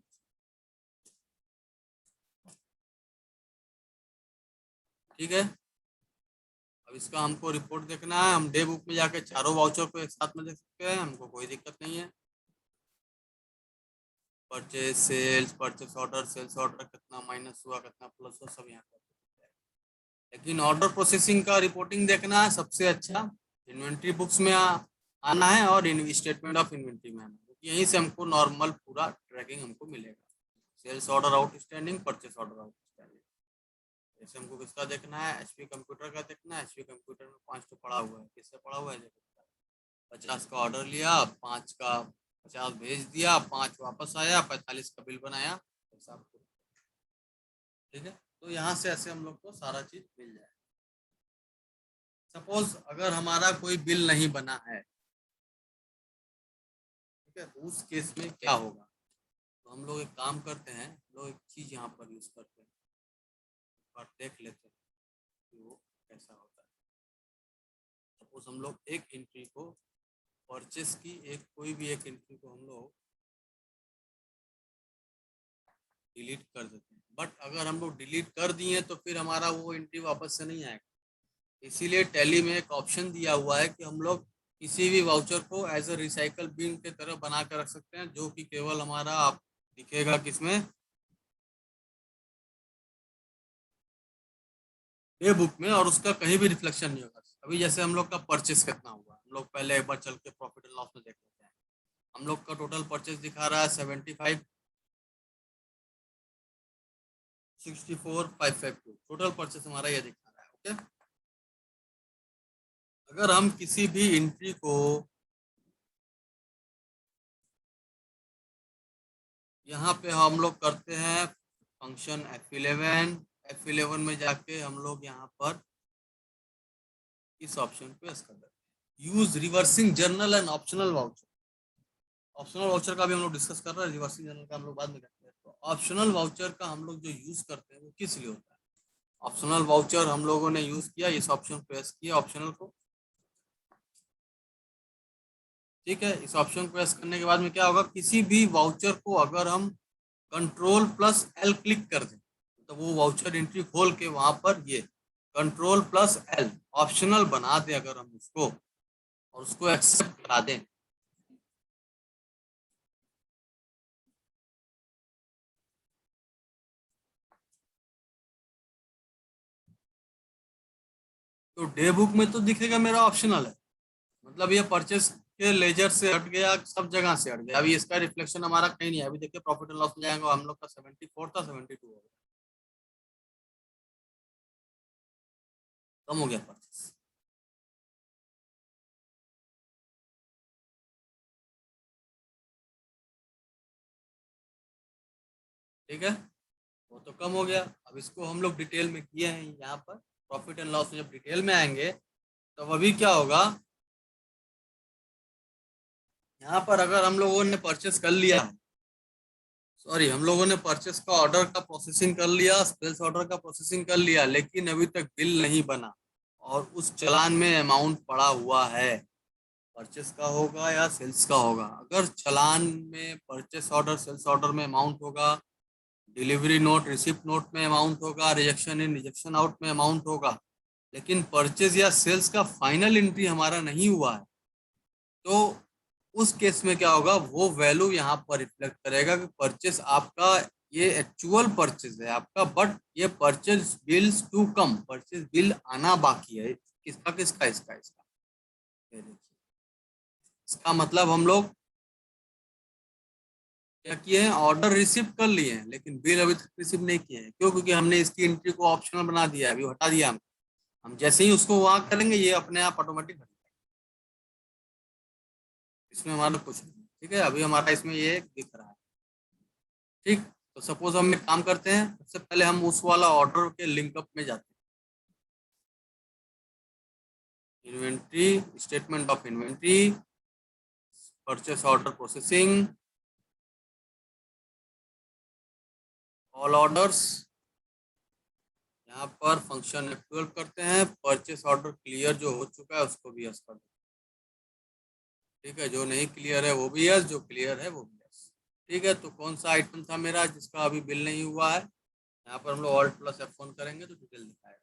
ठीक है, अब इसका हमको रिपोर्ट देखना है। हम डे बुक में जाके चारों वाउचर को एक साथ में देख सकते हैं, हमको कोई दिक्कत नहीं है। Purchase, sales, purchase order, sales order, कितना माइनस हुआ कितना प्लस हुआ, सब यहाँ पर। लेकिन ऑर्डर प्रोसेसिंग का रिपोर्टिंग देखना है सबसे अच्छा, इन्वेंट्री बुक्स में आना है और स्टेटमेंट ऑफ इन्वेंट्री में आना है, क्योंकि यहीं से हमको नॉर्मल पूरा ट्रैकिंग हमको मिलेगा। Sales order outstanding, purchase order outstanding. जैसे हमको किसका देखना है, HP कंप्यूटर का देखना है। HP कंप्यूटर में 5 तो पड़ा हुआ है, किससे पड़ा हुआ है, 50 का ऑर्डर लिया, 5 का 50 भेज दिया, 5 वापस आया, 45 का बिल बनाया, ऐसा। ठीक है, तो यहाँ से ऐसे हम लोग को सारा चीज मिल जाए। सपोज अगर हमारा कोई बिल नहीं बना है, ठीक है, तो उस केस में क्या होगा, तो हम लोग एक काम करते हैं, लोग एक चीज यहाँ पर यूज करते हैं और देख लेते हैं कि वो कैसा होता है। सपोज हम लोग एक एंट्री को, परचेस की एक कोई भी एक एंट्री को हम लोग डिलीट कर देते हैं, बट अगर हम लोग डिलीट कर दिए तो फिर हमारा वो एंट्री वापस से नहीं आएगा। इसीलिए टैली में एक ऑप्शन दिया हुआ है कि हम लोग किसी भी वाउचर को एज अ रिसाइकल बिन के तरह बना कर रख सकते हैं, जो कि केवल हमारा आप दिखेगा किसमें, डे बुक में, और उसका कहीं भी रिफ्लेक्शन नहीं होगा। अभी जैसे हम लोग का परचेस कितना हुआ, हम लोग पहले एक बार चल के प्रॉफिट एंड लॉस में देख लेते हैं। हम लोग का टोटल परचेस दिखा रहा है 75 64,552, टोटल परचेस हमारा ये दिखा रहा है। ओके, अगर हम किसी भी एंट्री को यहाँ पे हम लोग करते हैं फंक्शन F11 में जाके हम लोग यहाँ पर इस ऑप्शन को यस कर देते हैं। Use reversing journal and optional voucher. Optional voucher का भी हम लोग डिस्कस कर रहे हैं, रिवर्सिंग जर्नल का हम लोग बाद में करते हैं। तो ऑप्शनल वाउचर का हम लोग जो यूज करते हैं वो किस लिए होता है? ऑप्शनल वाउचर हम लोगों ने यूज किया, इस ऑप्शन को यस किया ऑप्शनल को, ठीक है। इस ऑप्शन को यस करने के बाद में क्या होगा, किसी भी वाउचर को अगर हम कंट्रोल प्लस एल क्लिक कर दें तो वो वाउचर एंट्री खोल के वहां पर ये कंट्रोल प्लस एल ऑप्शनल बना दें अगर हम उसको, और उसको एक्सेप्ट करा दें, तो डे बुक में तो दिखेगा मेरा ऑप्शनल है, मतलब ये परचेस के लेजर से हट गया, सब जगह से हट गया। अभी इसका रिफ्लेक्शन हमारा कहीं नहीं है। अभी देखिए प्रॉफिट एंड लॉस में जाएंगे, हम लोग का 74 था 72 हो गया, कम हो गया परचेस। ठीक है, वो तो कम हो गया। अब इसको हम लोग डिटेल में किए हैं यहाँ पर, प्रॉफिट एंड लॉस में जब डिटेल में आएंगे तो अभी क्या होगा, यहाँ पर अगर हम लोगों ने परचेस कर लिया, सॉरी हम लोगों ने परचेस का ऑर्डर का प्रोसेसिंग कर लिया, सेल्स ऑर्डर का प्रोसेसिंग कर लिया, लेकिन अभी तक बिल नहीं बना और उस चालान में अमाउंट पड़ा हुआ है, परचेस का होगा या सेल्स का होगा। अगर चालान में परचेस ऑर्डर सेल्स ऑर्डर में अमाउंट होगा, डिलीवरी नोट रिसिप्ट नोट में अमाउंट होगा, रिजेक्शन इन रिजेक्शन आउट में अमाउंट होगा, लेकिन परचेज या सेल्स का फाइनल एंट्री हमारा नहीं हुआ है, तो उस केस में क्या होगा, वो वैल्यू यहाँ पर रिफ्लेक्ट करेगा कि परचेस आपका ये एक्चुअल परचेज है आपका, बट ये purchase bills to come, purchase bill आना बाकी है। किसका किसका? इसका इसका। ये देखिए, इसका मतलब हम लोग क्या किए हैं, ऑर्डर रिसीव कर लिए हैं लेकिन बिल अभी तक रिसीव नहीं किए हैं। क्यों? क्योंकि हमने इसकी एंट्री को ऑप्शनल बना दिया है, अभी हटा दिया हम जैसे ही उसको वहां करेंगे ये अपने आप ऑटोमेटिक हट जाएगा, इसमें हमारा कुछ नहीं। ठीक है, अभी हमारा इसमें ये दिख रहा है। ठीक, तो सपोज हम एक काम करते हैं, सबसे पहले हम उस वाला ऑर्डर के लिंकअप में जाते हैं, inventory, statement of inventory, purchase order processing, all orders, यहाँ पर फंक्शन एक्टिवेट करते हैं, परचेस ऑर्डर क्लियर जो हो चुका है उसको भी यस कर देते हैं। ठीक है, जो नहीं क्लियर है वो भी यस, जो क्लियर है वो भी यस। ठीक है, तो कौन सा आइटम था मेरा जिसका अभी बिल नहीं हुआ है, यहाँ पर हम लोग ऑल्ट प्लस F1 करेंगे तो डिटेल दिखाएगा।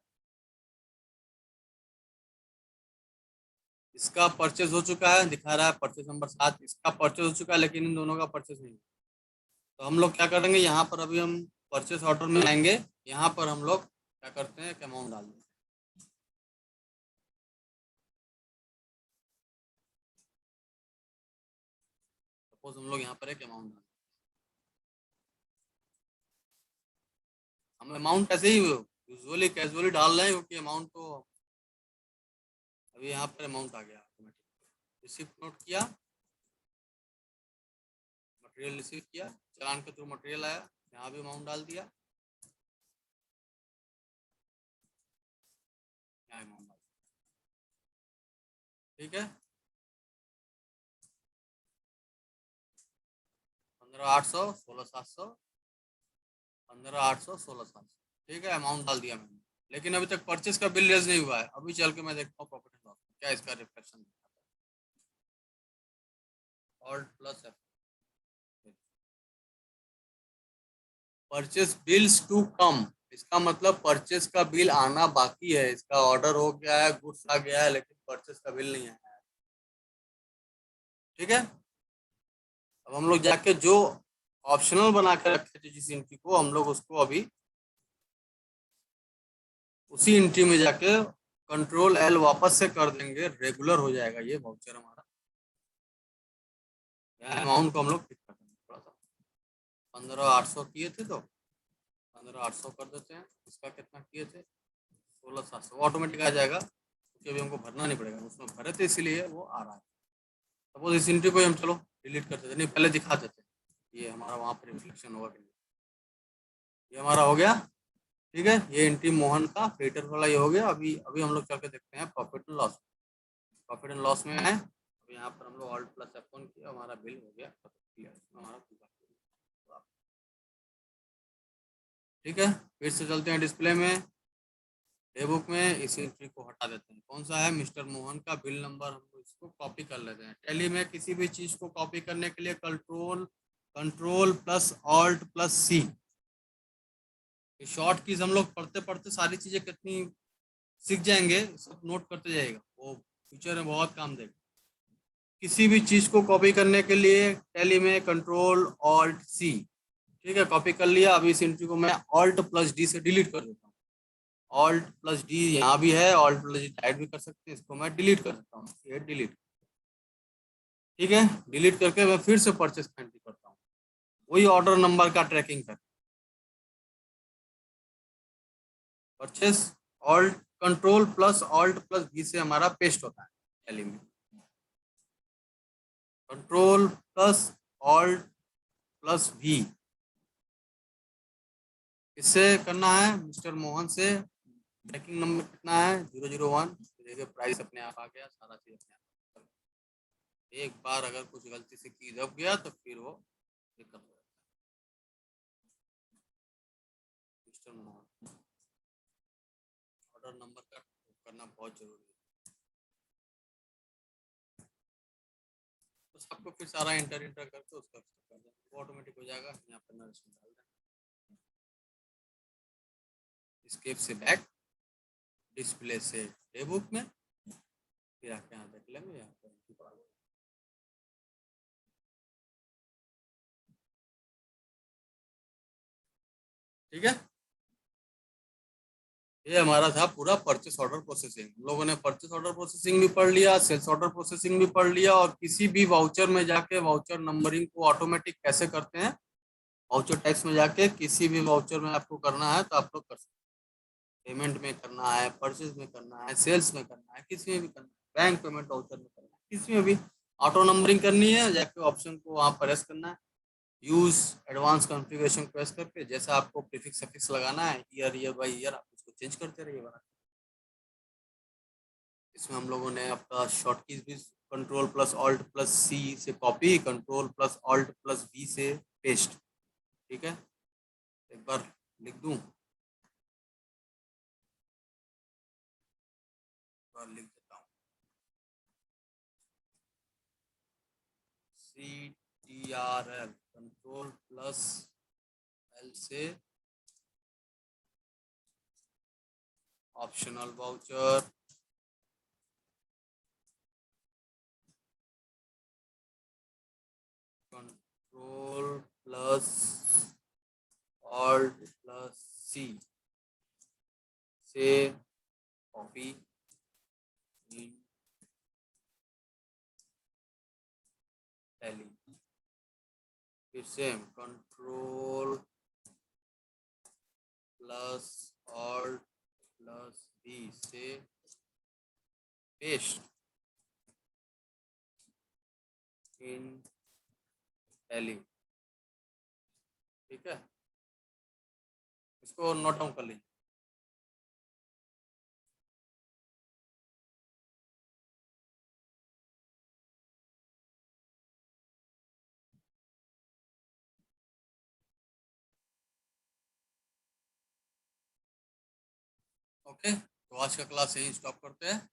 इसका परचेज हो चुका है, दिखा रहा है परचेज नंबर 7, इसका परचेज हो चुका है लेकिन इन दोनों का परचेज नहीं। तो हम लोग क्या करेंगे, यहाँ पर अभी हम परचेज ऑर्डर में आएंगे, यहाँ पर हम लोग क्या करते हैं, अमाउंट डाल देते हैं। सपोज हम लोग यहाँ पर एक अमाउंट डाल, हम अमाउंट ऐसे ही यूजुअली कैजुअली डाल रहे हैं क्योंकि अमाउंट तो अभी यहाँ पर अमाउंट आ गया ऑटोमेटिक। रिसिप्ट नोट किया, मटेरियल रिसीव किया, चालान के थ्रू मटेरियल आया, यहाँ भी अमाउंट डाल दिया, यहाँ अमाउंट डाल दिया। ठीक है, 15,800 16,700, 15,800 16,700। ठीक है, अमाउंट डाल दिया मैंने, लेकिन अभी तक परचेस का बिल रेज नहीं हुआ है। अभी चल के मैं देखता हूँ प्रॉफिट एंड लॉस क्या इसका रिफ्लेक्शन दिखाता है। Alt plus F, purchase bills to come, इसका मतलब परचेस का बिल आना बाकी है, इसका ऑर्डर हो गया है, गुड्स आ गया है, लेकिन परचेस का बिल नहीं आया है। ठीक है, अब हम लोग जाके जो ऑप्शनल बना के रखे थे जिस एंट्री को, हम लोग उसको अभी उसी एंट्री में जाके कंट्रोल एल वापस से कर देंगे, रेगुलर हो जाएगा ये वाउचर हमारा। अमाउंट को हम लोग फिक्स कर देंगे थोड़ा सा, 15,800 किए थे तो 15,800 कर देते हैं। इसका कितना किए थे, 16,700, ऑटोमेटिक आ जाएगा क्योंकि अभी हमको भरना नहीं पड़ेगा, उसमें भरे थे इसीलिए वो आ रहा है। सपोज इस एंट्री को हम चलो डिलीट कर देते, नहीं पहले दिखा देते, ये हमारा वहाँ पर रिफ्लेक्शन होगा कि नहीं। ये हमारा हो गया। ठीक है, ये एंट्री मोहन का क्रेडिटर वाला ये हो गया। अभी अभी हम लोग चल के देखते हैं profit and loss. Profit and loss में है, तो यहाँ पर हम लोग ऑल्ट प्लस F1 किया, हमारा बिल हो गया, हमारा ठीक है। फिर से चलते हैं डिस्प्ले में, डे बुक में इस एंट्री को हटा देते हैं। कौन सा है, मिस्टर मोहन का बिल नंबर, हम लोग इसको कॉपी कर लेते हैं। टैली में किसी भी चीज को कॉपी करने के लिए कंट्रोल प्लस ऑल्ट प्लस सी। शॉर्ट कीज हम लोग पढ़ते पढ़ते सारी चीजें कितनी सीख जाएंगे, सब नोट करते जाएगा, वो फ्यूचर में बहुत काम देगा। किसी भी चीज को कॉपी करने के लिए टैली में कंट्रोल ऑल्ट सी, ठीक है, कॉपी कर लिया। अभी इस एंट्री को मैं ऑल्ट प्लस डी से डिलीट कर देता हूँ। ऑल्ट प्लस डी यहाँ भी है, ऑल्ट प्लस डी टाइप भी कर सकते हैं, इसको मैं डिलीट कर सकता हूँ, ये डिलीट, ठीक है। डिलीट करके मैं फिर से परचेस का एंट्री करता हूँ, वही ऑर्डर नंबर का ट्रैकिंग कर purchase alt control plus alt plus B से हमारा पेस्ट होता है टैली में। Control plus alt plus V, इससे करना है मिस्टर मोहन से। ट्रैकिंग नंबर कितना है, 001। देखिए प्राइस अपने आप आ गया, सारा चीज अपने आप। एक बार अगर कुछ गलती से की दब गया तो फिर वो दिक्कत हो जाता है। मिस्टर मोहन ऑर्डर नंबर का करना बहुत जरूरी है, तो सबको फिर सारा इंटर करके उसका कर देना, वो ऑटोमेटिक हो जाएगा। यहाँ पर नरेशन डाल दें, स्केप से बैक, डिस्प्ले से डे बुक में, फिर आके यहाँ देख लेंगे, यहाँ पर ठीक है। ये हमारा था पूरा परचेस ऑर्डर प्रोसेसिंग। हम लोगों ने परचेस ऑर्डर प्रोसेसिंग भी पढ़ लिया, सेल्स ऑर्डर प्रोसेसिंग भी पढ़ लिया, और किसी भी वाउचर में जाके वाउचर नंबरिंग को ऑटोमेटिक कैसे करते हैं, वाउचर टैक्स में जाके किसी भी वाउचर में आपको करना है तो आप लोग कर सकते हैं। पेमेंट में करना है, परचेज में करना है, सेल्स में करना है, किसी में भी करना है, बैंक पेमेंट वाउचर में करना है, किसी में भी ऑटो नंबरिंग करनी है, जाके ऑप्शन को वहाँ प्रेस करना है, यूज एडवांस कॉन्फ़िगरेशन प्रेस करके जैसा आपको प्रीफिक्स सफिक्स लगाना है, ईयर बाई ईयर आप उसको चेंज करते रहिए बना। इसमें हम लोगों ने आपका शॉर्ट कीज भी control plus alt plus C से copy, control plus alt plus V से पेस्ट, ठीक है। एक बार लिख दूं, एक बार लिख देता हूँ, CTRL कंट्रोल प्लस एल से optional voucher, control plus alt plus C से कॉपी इन टैली, फिर से control plus alt plus B से पेस्ट इन टैली, ठीक है। इसको नोट डाउन कर लीजिए। ओके, तो आज का क्लास यही स्टॉप करते हैं।